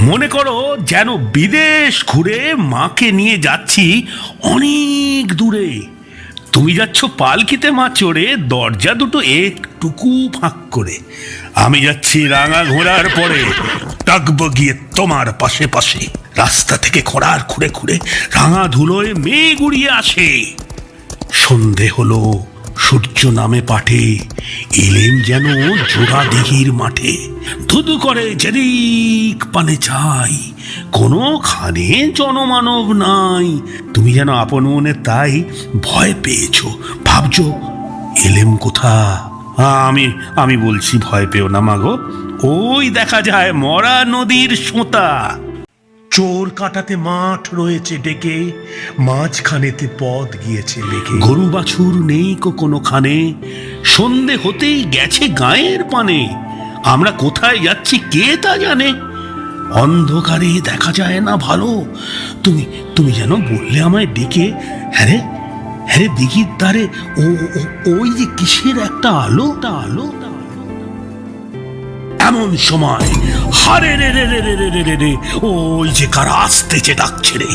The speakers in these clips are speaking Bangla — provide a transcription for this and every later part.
মনে করো যেন বিদেশ ঘুরে মাকে নিয়ে যাচ্ছি অনেক দূরে। তুমি যাচ্ছ পালকিতে মা চড়ে, দরজা দুটো একটুকু ফাঁক করে। আমি যাচ্ছি রাঙা ঘোড়ার পরে, ডাকবো গিয়ে তোমার পাশে পাশে। রাস্তা থেকে খড়ার খুঁড়ে খুঁড়ে রাঙা ধুলোয় মেঘ উড়িয়ে আসে। সন্ধে হলো, সূর্য নামে পাঠে, এলেম যেন জোড়া দিঘির মাঠে। ধুধু করে যেদিক পানে চাই, কোনো খানে জনমানব নাই। তুমি যেন আপন মনে তাই ভয় পেয়েছো, ভাবছো এলেম কোথা। আমি আমি বলছি ভয় পেও না মাগো, ওই দেখা যায় মরা নদীর সোঁতা। চোর কাটাতে মাঠ রয়েছে ডেকে, মাঝখানেতে পথ গিয়েছে বেঁকে। গরু বাছুর নেই কোনোখানে, সন্ধে হতেই গেছে গায়ের পানে। আমরা কোথায় যাচ্ছি কে তা জানে, অন্ধকারে দেখা যায় না ভালো। তুমি তুমি যেন বললে আমায় ডেকে, হ্যাঁ রে দিঘির ধারে ওই যে কিসের একটা আলো। এমন সময় হারে রে রে রে রে রে রে রে রে, ওই যে কারা আসতেছে ডাকছে রে।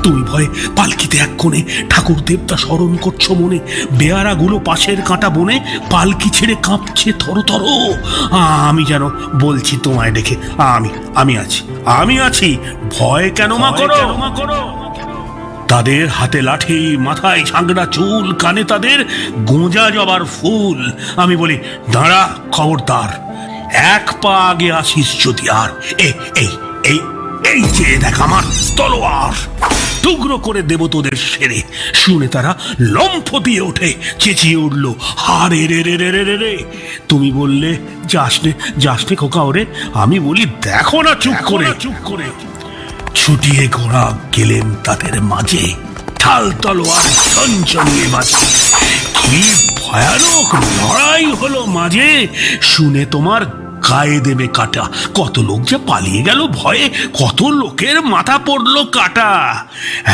তুমি ভয়ে পালকিতে এক কোণে ঠাকুর দেবতা স্মরণ করছো মনে। বেয়ারাগুলো পাশের কাঁটা বনে পালকি ছেড়ে কাঁপছে থর থর। আমি যেন বলছি তোমায় ডেকে, আমি আছি, ভয় কেন মা করো। তাদের হাতে লাঠি, মাথায় ঝাঁকড়া চুল, কানে তাদের গোঁজা জবার ফুল। আমি বলি দাঁড়া খবরদার, এক পা আগে আসিস যদি আর। এই যে দেখ আমার তলোয়ার, টুকরো করে দেব তোদের সেরে। শুনে তারা লম্ফ দিয়ে ওঠে, চেঁচিয়ে উঠল হারে রে রে রে রে রে। তুমি বললে যাসনে খোকা ওরে, আমি বলি দেখো না চুপ করে। ছুটিয়ে ঘোড়া গেলেন তাদের মাঝে, ঢাল তলোয়ার ঝনঝনিয়ে বাজে। কি ভয়ানক লড়াই হলো মাঝে, শুনে তোমার গায়ে দেবে কাটা। কত লোক যে পালিয়ে গেল ভয়ে, কত লোকের মাথা পড়লো কাটা।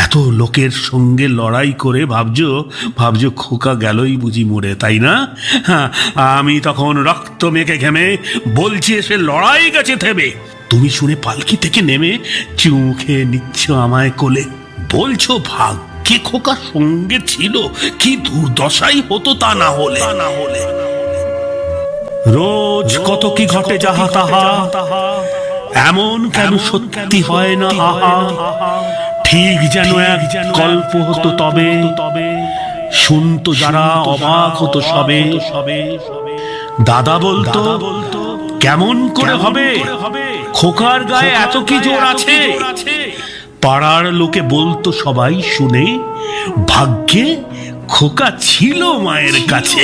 এত লোকের সঙ্গে লড়াই করে ভাবছো খোকা গেলই বুঝি মরে, তাই না? হ্যাঁ, আমি তখন রক্ত মেখে ঘেমে বলছি এসে লড়াই গেছে থেমে। তুমি শুনে পালকি থেকে নেমে চুমুখে নিচ্ছ আমায় কোলে, বলছো ভাগ্যে খোকা সঙ্গে ছিল, কি দুর্দশাই হতো তা না হলে। রোজ কত কি ঘটে যাহা তাহা, এমন কেন সত্যি হয় না আহা। ঠিক যেন এক গল্প হতো তবে, শুনতো যারা অবাক হতো সবে। দাদা বলতো কেমন করে হবে, খোকার গায়ে এত কি জোর আছে। পাড়ার লোকে বলতো সবাই শুনে, ভাগ্যে খোকা ছিল মায়ের কাছে।